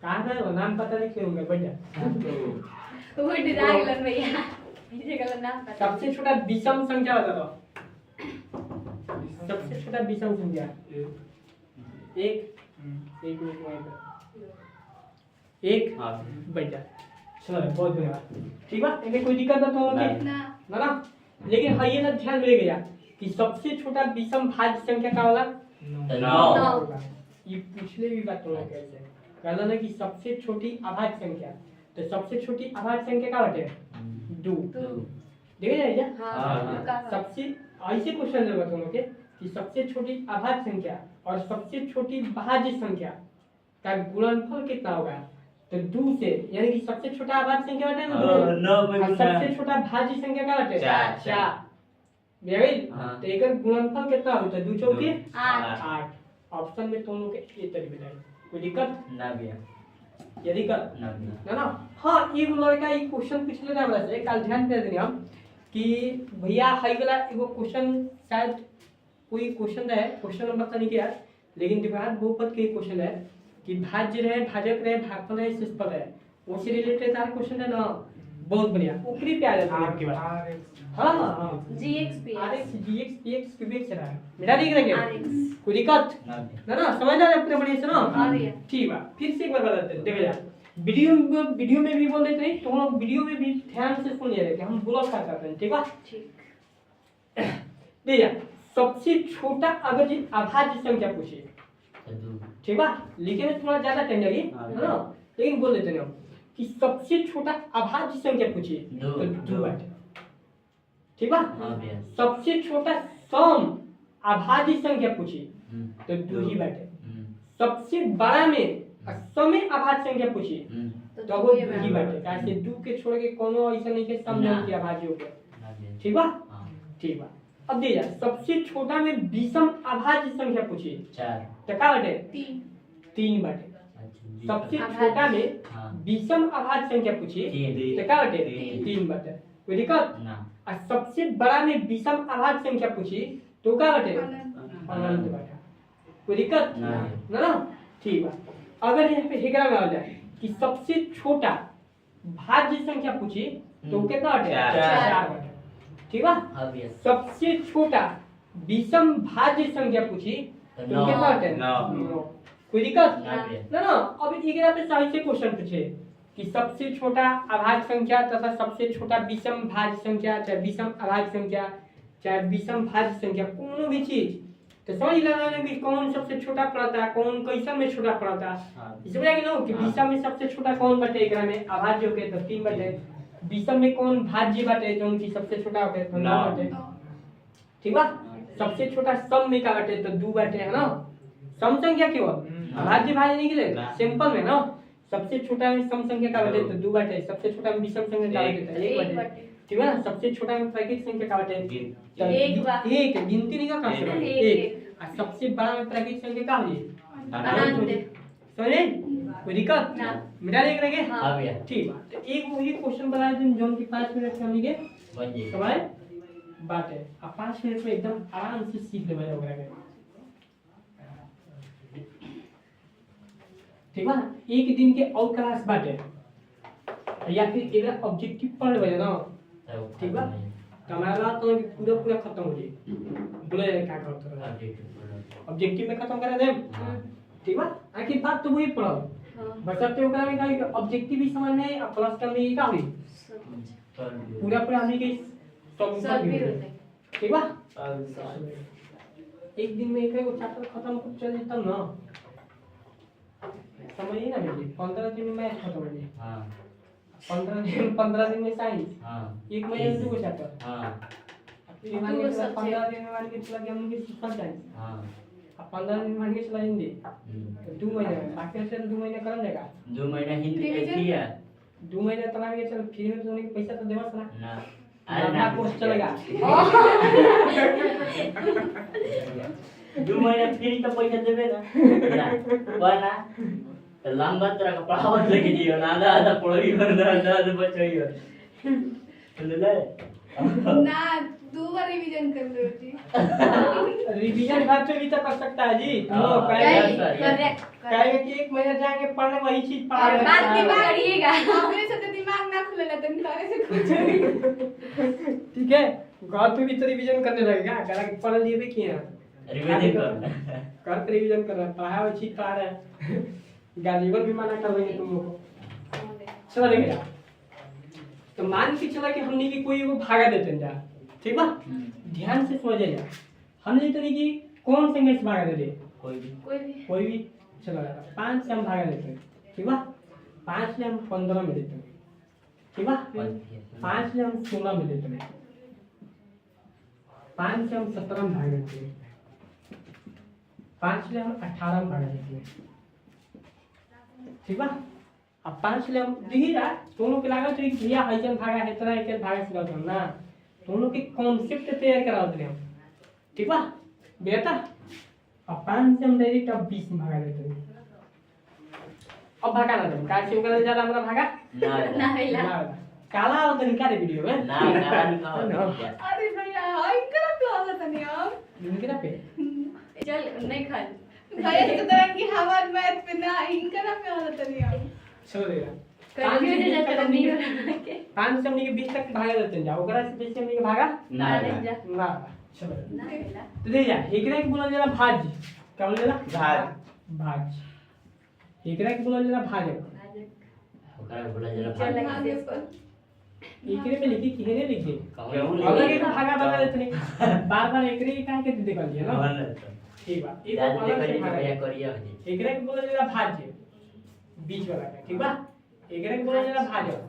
कहाँ का है नाम पता नहीं क्यों बढ़ जा वो डरा गलन भैया पीछे गलन नाम पता सबसे छोटा विषम संख्या बता दो सबसे छोटा विषम संख्या एक एक बढ़ जा चलो बहुत बढ़िया ठीक है इनमें कोई दिक्कत ना तो ना ना लेकिन हाँ ये ना ध्यान में गया कि सबसे छोटा विषम भाज्य संख्या का होला 9 ये पिछले भी बात तो कैसे कहला ना कि सबसे छोटी अभाज्य संख्या तो सबसे छोटी अभाज्य संख्या का बटे 2 देखे जाए क्या हां सबसे ऐसे क्वेश्चन लेगा तुम लोग के कि सबसे छोटी अभाज्य संख्या और सबसे छोटी भाज्य संख्या का गुणनफल कितना होगा तो 2 से यानी कि सबसे छोटा अभाज्य संख्या बटे ना 2 और सबसे छोटा भाज्य संख्या का बटे 4 बेबी तो एक गुणनफल कितना होता है 2 चौके 8 ऑप्शन में तुम लोग के ये तरीके बताइए कोई दिक्कत ना भैया ये दिक्कत ना भैया ना हां ये लड़का ये क्वेश्चन पिछले ना वाला से कल ध्यान दे देनी हम कि भैया हाई वाला एगो क्वेश्चन शायद कोई क्वेश्चन है क्वेश्चन नंबर तो नहीं किया लेकिन दिमाग बहुपद के क्वेश्चन है कि भाज्य रहे भाजक रहे भागफल है शेषफल है उससे रिलेटेड सारे क्वेश्चन है ना बहुत बढ़िया ऊपरी पे आ जाता है आपके पास हां हां gx rx gx px cubic चला है मेरा दिख रहा है rx कोई दिक्कत ना समझ आ रहा है अपने बढ़िया से ना हाँ भैया ठीक है फिर से एक बार बताते हैं देखो यार वीडियो में भी बोल देते हैं तुम लोग वीडियो में भी ध्यान से सुन ले कि हम ब्लॉग क्या करते हैं ठीक है ठीक देखिए सबसे छोटा अगर जी अभाज्य संख्या पूछे ठीक है लिखने में थोड़ा ज्यादा टाइम लगे है ना लेकिन बोल देते हैं कि सबसे छोटा अभाज्य संख्या पूछे तो 2 बाटे ठीक है सबसे छोटा सम अभाज्य संख्या पूछे तो 2 ही बाटे सबसे बड़ा में समय अभाज्य संख्या पूछी तो वो 2 ही बाटे कैसे 2 के छोड़ के कोनो ऐसा नहीं के समझो कि अभाज्य हो गया ठीक बा ठीक बा अब दे जा सबसे छोटा में विषम अभाज्य संख्या पूछी 4 तो का बाटे 3 3 बाटे सबसे छोटा में हाँ। विषम अभाज्य संख्या पूछी तीन। तो क्या बटे तीन। 3 बटे, कोई दिक्कत? ना और सबसे बड़ा में विषम अभाज्य संख्या पूछी तो क्या बटे अनंत बटे, कोई दिक्कत? ना। ना ठीक है। अगर यहाँ पे हेगरा में आ जाए कि सबसे छोटा भाज्य संख्या पूछी तो कितना बटे? चार। बटे, ठीक है। obvious। सबसे छोटा विषम भाज्य संख्या पूछी तो तो नौ। कितना बटे? नौ। कोई दिक्कत? ना भैया। ना अब एक पे सही से क्वेश्चन पूछे कि सबसे छोटा अभाज्य संख्या तथा सबसे छोटा विषम भाज्य संख्या, चाहे विषम अभाज्य संख्या चाहे विषम भाज्य संख्या, कोनो भी चीज तो समझ लेना कि कौन सबसे छोटा पड़ता है, कौन कैसन में छोटा पड़ता है। इसमें कि कि विषम में सबसे छोटा कौन बटे, एकरा में अभाज्य के तो 3 बटे, विषम में कौन भाज्य बटे जो कि सबसे छोटा होके तो 9 बटे, ठीक है। सबसे छोटा सम में का बटे तो 2 बटे, है ना। सम संख्या क्यों अभाज्य भाज्य निकले सिंपल में ना। सबसे छोटा में सम संख्या का बटे तो 2 बटे, सबसे छोटा में विषम संख्या का बटे तो 1 बटे, ठीक है ना। सबसे छोटा में प्राकृतिक संख्या का बटे तो एक, गिनती नहीं का कम से कम एक, और सबसे बड़ा में प्राकृतिक संख्या का हो अनंत। समझे, कोई दिक्कत? मिटा देख रहे हैं? हाँ भैया। ठीक है। तो एक वही क्वेश्चन बना दें जो कि 5 मिनट में हमनी के बन जाए। समय बाटे, अब 5 मिनट में एकदम आराम से सीख लेबे ओकरा के, ठीक है ना। एक दिन के और क्लास बाटे या फिर एकरा ऑब्जेक्टिव पढ़ लेबे ना, ठीक बा। हमारा तो पूरा खत्म हो जाए, बोले क्या करते रहो ऑब्जेक्टिव में खत्म करा दे, ठीक बा। आखिर बात तो वही पढ़ो, बचते ओकरा में का ऑब्जेक्टिव भी समझ में और प्लस का में का हुई पूरा हमनी के सब भी होते, ठीक बा। एक दिन में एक चैप्टर खत्म कर चल जेता ना, समझिए ना बेटी। 15 दिन में मैथ खत्म हो जाए। हाँ 15 दिन में साइंस, हाँ एक महीने में 2 चैप्टर, हाँ फिर मान के चला 15 दिन में मान के चला कि हम लोग सोशल साइंस, हाँ। अब 15 दिन में मान के चला हिंदी, तो 2 महीने में बाकी से 2 महीने कर जाएगा। 2 महीना हिंदी की है 2 महीने तला के चल फ्री में सोने के पैसा तो देवा सना ना। अपना कोर्स चलेगा। 2 महीना फ्री का पैसा देबे ना वरना तो लंबा तरह का पढ़ावत लेके जियो ना, आधा पढ़ी और आधा बचई और समझले ना 2 बार रिवीजन कर लो जी। रिवीजन बात भी तो कर सकता है जी। हाँ, नो करेक्ट कहेगा कि 1 महीना जाएंगे पढ़ने वही चीज पढ़ा और बात की रहे करिएगा, अपने से तो दिमाग ना खुलेला तन करे से कुछ ठीक है। घर पे भी तो रिवीजन करने लगेगा, करा के पढ़ लिए भी किया रिवीजन कर कर रिवीजन कर रहा है, पढ़ा वो चीज पढ़ा रहा है। गाजीवन भी मना कर देंगे तुम लोग को, चलो लेके जा। तो मान के चला कि हमने की कोई वो भागा देते हैं जा, ठीक बा। ध्यान से समझ जा, हमने तो नहीं कि कौन संख्या से भागा देते, कोई भी चलो 5 से हम भागा देते हैं, ठीक बा। 5 से हम 15 में देते हैं, ठीक बा। 5 से हम 16 में देते हैं, 5 से हम 17 में भाग देते हैं, 5 से हम 18 में भागा देते हैं, ठीक बा। अब 5 ले हम देखिए दोनों के लागत है कि भैया ऐसे भागा है इतना एक भागा से गलत ना, दोनों के कॉन्सेप्ट तैयार कराओ दे हम, ठीक बा बेटा। अब 5 से हम डायरेक्ट अब 20 में भागा देते हैं, अब भागा ना दे का से ओकरा ज्यादा हमरा भागा ना ना काला और तरीका रे वीडियो में ना काला निकाल अरे भैया हाय कर तो आला तनी अब इनके पे चल नहीं खा खाए तो तरह की हमार मैथ पे ना इनका ना पे आला तनी अब चलो देगा कंफ्यूज जाता है नहीं हो के 5 से हमने के 20 तक भागा देते हैं जा, ओकरा से बेसी हमने के भागा ना ना। चलो ना बेला तो दे जा एकरा के बोला जाला भाज्य, क्या बोला जाला भाज्य। एकरा के बोला जाला भाजक, ओकरा बोला जरा चल भाग आगे पर एकरे पे लिखी किने लिखी कहूं अलग एक भागा बना देते नहीं, बार-बार एकरे के काहे के देखल दिया ना, ठीक बा। एक याद अलग से देखो भागा भैया करिया हो जी एकरा के बोला जाला भाज्य बीच वाला का, ठीक बा। एकरा के बोला जाला भाजक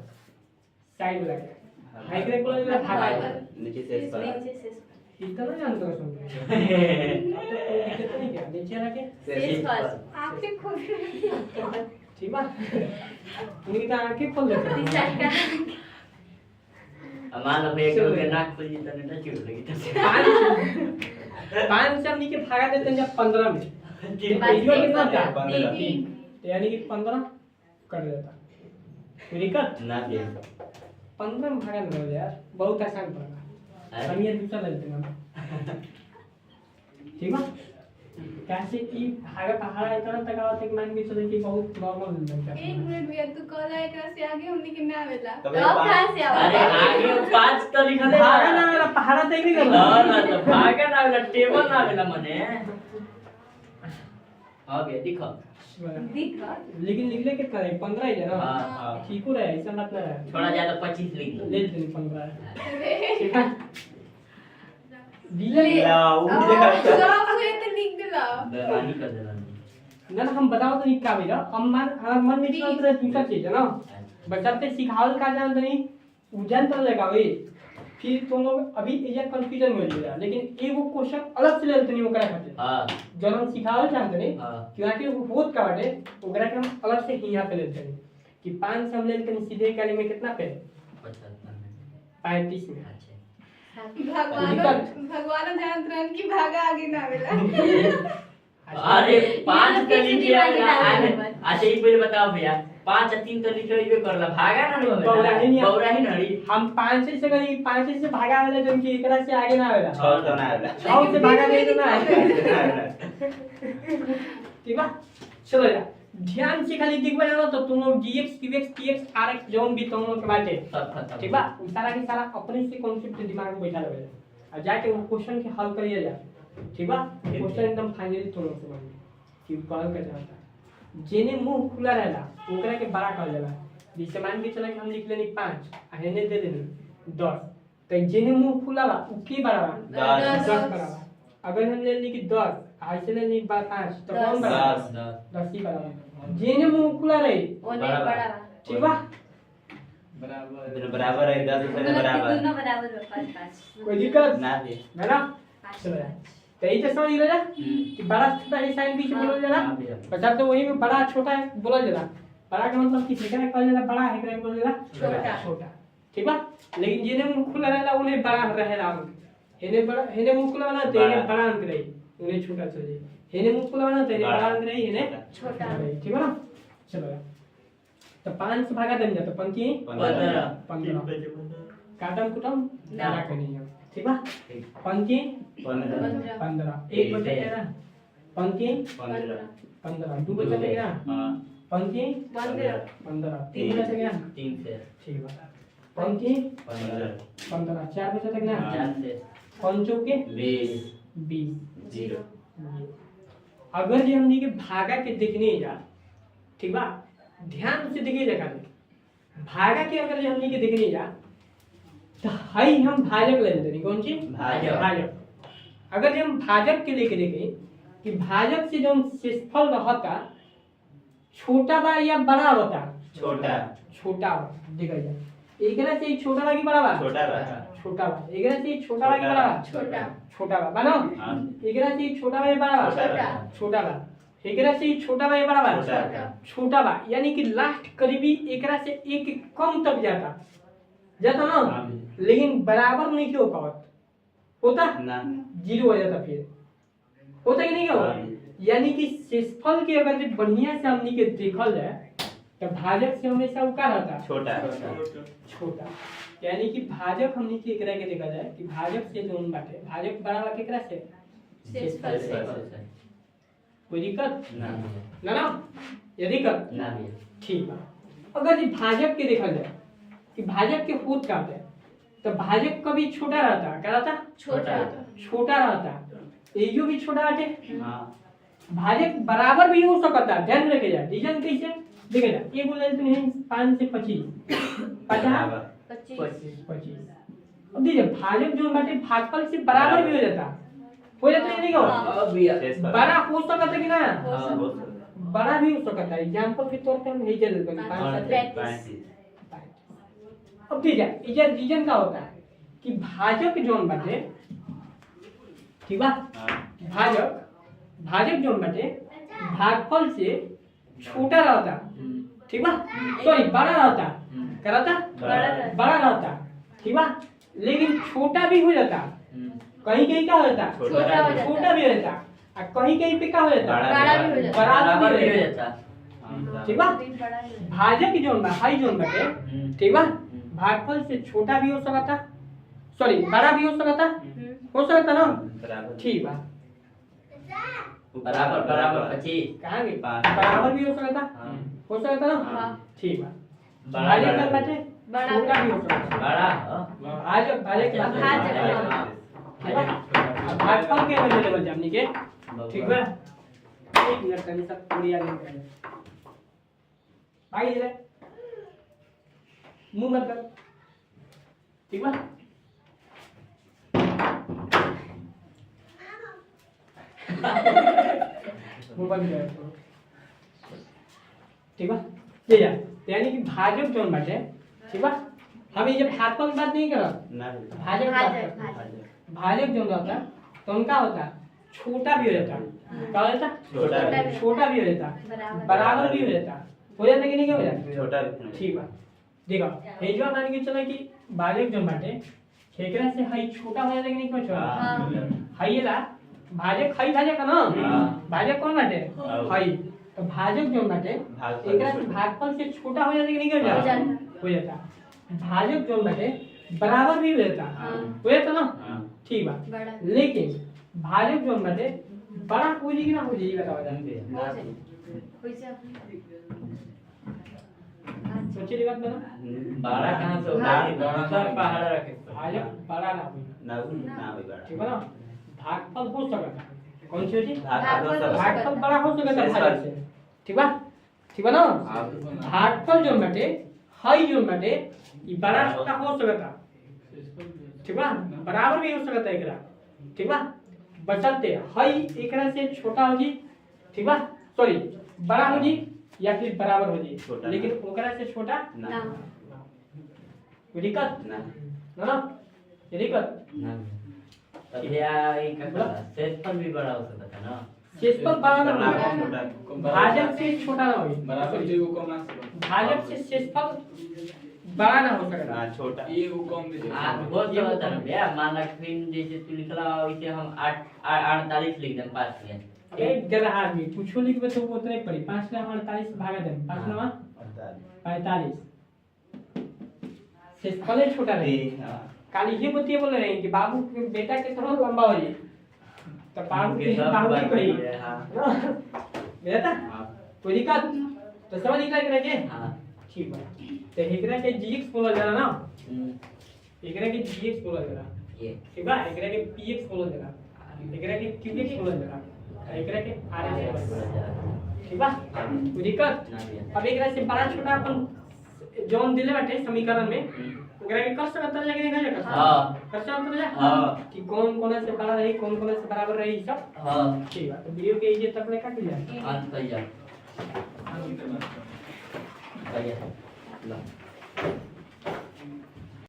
साइड वाला का, एकरा के बोला जाला भागा। नीचे से इस पर नीचे से इतना जानते हो सुन नहीं क्या नीचे रखे शेष पास आपसे खुद ठीक बा। उनकी तो आंखें खोल देते दिशा का मान लो भैया के नाक खुल जी तने ना चिड़ लगी तो 5 से हमनी के भागा देते हैं जब 15 में, ठीक वीडियो कितना था 15 तो तो यानी कि 15 कर देता। कोई दिक्कत ना दे 15 में भागा ना यार, बहुत आसान पड़ेगा। हम ये दूसरा ले लेते हैं ठीक है। कैसे कि भागा पहाड़ा इतना तक आवत है कि मान के चले कि बहुत नॉर्मल लगता है। 1 मिनट भैया तू कह रहा है एकरा से आगे हमनी के ना आवेला तो अब कहां से अरे आवेला आगे 5 तो लिखल है भागा ना वाला पहाड़ा तक नहीं ना करना। ना तो भागा ना वाला टेबल ना वाला मने आगे दिखा दिखा लेकिन लिख ले कितना है 15 ही है ना। हां ठीक हो रहा है, ऐसा मत ना है। थोड़ा ज्यादा 25 लिख लो ले लेते हैं 15 अरे ठीक है। दिया लाओ सब हुए तो लिख देला बेमानी कर देना ना ना हम बताओ तो क्या भैया हम मन में चल रहा दूसरा चीज है ना। बच्चे सिखावल का जान तो नहीं उजन तो लगावे फिर तुम लोग अभी ये कंफ्यूजन में हो जाए। लेकिन एगो क्वेश्चन अलग से ले लेते नहीं ओकरा खातिर हां जब हम सिखावल चाहते नहीं हां कि आके वो होत का बाटे ओकरा के हम अलग से ही यहाँ पे लेते हैं कि 5 से हम ले लेते हैं सीधे काली में कितना पे 35 में। भगवान जानत रहन कि भागा आगे ना आवेला अरे 5 तो फिर से लिखिए दिमाग लगा ले। अच्छा ये पहले बताओ भैया 5 और 3 तो लिखे ही करला भागा ना नहीं बौराही नहीं। बौराही नहीं हम 5 से कहीं 5 से भागा वाला जो कि एकरा से आगे ना आवेला 6 तो ना आला 6 से भागा नहीं तो ना आएगा। ठीक है चलो यार ध्यान से खाली दिख बजाना तो तुम लोग dx dx tx rx zone भी तुम लोग के बाटे सब खत्म ठीक बा उ सारा के सारा अपने से कॉन्सेप्ट दिमाग में बैठा रहे और जाके वो क्वेश्चन के हल करिए जा ठीक बा क्वेश्चन एकदम फाइनली तुम लोग से बन कि कॉल कर जाता जेने मुंह खुला रहेला ओकरा के बड़ा कर देला जैसे मान के चला कि हम लिख लेनी 5 आ हेने दे देनी 10 तो जेने मुंह खुला बा उ की बड़ा बा 10 बड़ा बा। अगर हम ले ली कि 10 ऐसे ले ली 5 तो कौन बड़ा 10 ही बड़ा बा। जेने मुंह खुला रही ओने बड़ा ठीक बा बराबर है 10 से बराबर दोनों बराबर 5 कोई दिक्कत ना दे ना चलो यार तो यही तो समझ लो जा कि बड़ा छोटा ही साइन बीच में बोला जाला बच्चा तो वही में बड़ा छोटा है बोला जाला बड़ा का मतलब कि एकरा कहल जाला बड़ा है एकरा कहल जाला छोटा ठीक बा। लेकिन जेने मुंह खुला रहेला उन्हें बड़ा रहेला हेने बड़ा हेने मुंह खुला वाला तो हेने बड़ा अंक रही उन्हें छोटा चल जाए हेने मुंह खुला वाला तो हेने बड़ा अंक रही हेने छोटा रही ठीक है ना। चलो यार तो 5 से भागा देंगे तो पंक्ति 15 काटम कुटम ना करनी है ठीक बा। पंक्ति 15 एक बचा तेरा पंक्ति 15 दो बचा तेरा पंक्ति 15 तीन बचा तेरा 3 से ठीक बा। पंक्ति 15 चार बचा तेरा 4 से पंचों के 20 0 अगर ये हमने के भागा के देखने जा ठीक बा ध्यान से देखिए देखा भागा के अगर ये हमने के देखने जा तो हाई हम भाजक ले लेते कौन सी भाजक। अगर हम भाजक के लेके देखें कि भाजक से जो शेषफल रहता छोटा बा या बड़ा होता छोटा देखा जाए एकरा से छोटा बा कि बड़ा बा छोटा बा एकरा से छोटा बा कि बड़ा बा छोटा बा बनो एकरा से छोटा बा या बड़ा बा छोटा बा एकरा से छोटा बा या बड़ा बा छोटा बा यानी कि लास्ट करीबी एकरा से एक कम तक जाता ना लेकिन बराबर नहीं क्यों पावत होता ना 0 हो जाता फिर होता कि नहीं होता। यानी कि शेषफल के अगर जो बढ़िया से हमनी के देखल जाए तो भाजक से हमेशा उ का रहता छोटा यानी कि भाजक हमनी के एकरा के देखा जाए कि भाजक से जोन बाटे भाजक बड़ा बा केकरा से शेषफल से कोई दिक्कत ना ना ये दिक्कत ना ठीक बा। अगर ये भाजक के देखा जाए कि भाजक के होत का है तो भाजक कभी छोटा रहता क्या रहता छोटा रहता ये जो भी छोटा बाटे भाजक बराबर भी हो सकता है ध्यान रखे जाए रीजन कैसे देखे जा ये बोले तो नहीं 5 से 25 अब देखिए भाजक जो बाटे भागफल से बराबर भी हो जाता नहीं को बड़ा हो सकता है कि ना बड़ा भी हो सकता है एग्जांपल के तौर पे हम यही चल रहे अब ठीक है इधर रीजन का होता है कि भाजक जोन बाटे ठीक बा भाजक जोन बाटे भागफल से छोटा रहता ठीक बा सॉरी बड़ा रहता क्या रहता बड़ा रहता ठीक बा लेकिन छोटा भी हो जाता कहीं कहीं क्या हो जाता छोटा भी हो जाता और कहीं कहीं पे क्या हो जाता बड़ा भी हो जाता बड़ा भी हो जाता ठीक बा दिन बड़ा है। भाजक जोन बा हाई जोन बाटे ठीक बा भागफल से छोटा भी हो सकता सॉरी बड़ा भी हो सकता हो सकता ना बराबर ठीक बा बराबर बराबर 25 कहाँ गई पाँच। बराबर भी हो सकता हाँ हो सकता ना हाँ। ठीक बा बड़ा भाजक बड़ा जोन बाटे बड़ा छोटा भी हो सकता बड़ा हाँ। भाजक भाजक के बाटे भाजक, हाँ। ठीक बा अब भागफल के अवेलेबल जामनी के ठीक बा एक मिनट तनी सब पूरी आ गई भाई जरा मुंह मत कर ठीक बा मुंह बंद कर ठीक बा ले जा यानी कि भाजक जोन बाटे ठीक बा हम ये जब भागफल की बात नहीं करब ना भाजक की बात भाजक, करब। भाजक। भाजक जो होता है तो उनका होता है छोटा भी हो जाता है क्या हो जाता है छोटा भी। छोटा भी हो जाता है बराबर। बराबर भी हो जाता है हो जाता है कि नहीं क्या हो जाता है छोटा ठीक बा देखो हेजवा मान के चलो कि भाजक जो बाटे खेकरा से हई छोटा हो जाता है कि नहीं कुछ हाँ। हईला भाजक हई भाजक है ना हाँ। भाजक कौन बाटे हाँ। हई तो भाजक जो बाटे भागफल एकरा से भागफल से छोटा हो जाता है कि नहीं क्या हो जाता है हो जाता है भाजक जो बाटे बराबर भी हो जाता है हाँ। हो जाता ना हाँ। ठीक बा बड़ा लेकिन भाजक जो बाटे बड़ा हो जाएगी ना हो जाएगी बताओ जरा हो जाए हो जाए सोचिए बात बना बड़ा कहाँ से होगा हाँ। दूसरा पहाड़ रखे भाजक बड़ा ना हो ना ना भी बड़ा ठीक है ना भागफल हो सकता है कौन सी होती भागफल हो सकता है। भागफल बड़ा हो सकता है भाजक से ठीक बा ठीक बा ना भागफल जो बाटे हई जो बाटे ये बड़ा छोटा हो सकता ठीक बा बराबर भी हो सकता है एकरा ठीक बा बचलते हई एकरा से छोटा हो जी ठीक बा सॉरी बड़ा हो जी या फिर बराबर हो जी छोटा लेकिन ओकरा से छोटा ना ना कोई दिक्कत ना ना ये दिक्कत तब ये क्या सेटफल भी बड़ा हो सकता था ना शेषफल बड़ा ना बड़ा हो छोटा भाजक से छोटा ना हो बराबर जो वो कम ना सको भाजक से शेषफल बड़ा ना हो सकता हाँ छोटा ये वो कम दे वो तो होता ना भैया मान लो फिर जैसे तू लिखला वैसे हम 48 लिख दें 5 में अबे जरा आदमी पूछो लिख बे तो वो उतना ही पड़ी 5 ना 48 भागा दे 5 ना 45 शेषफल ही छोटा रहे काली ये बतिए बोल रहे हैं कि बाबू के बेटा के थोड़ा लंबा हो जाए तो बाबू के बाबू की कही बेटा कोई दिक्कत तो समझ निकला कि नहीं हाँ ठीक है तो एकरा के जीएक्स बोला जाला ना हम्म, एकरा के जीएक्स बोला जाला ये ठीक बा एकरा के पीएक्स बोला जाला एकरा के क्यूएक्स बोला जाला एकरा के आरएक्स बोला जाला ठीक बा कोई दिक्कत ना भैया अब एकरा से बड़ा छोटा अपन जोन दिले बाटे समीकरण में ओकरा के कर सकत रहे कि नहीं कर सकत हाँ कर सकत रहे हाँ कि कौन कोना से बड़ा रही कौन कोना से बराबर रही सब हाँ ठीक है तो वीडियो के ये तक ले काट लिया अंत भैया भैया लो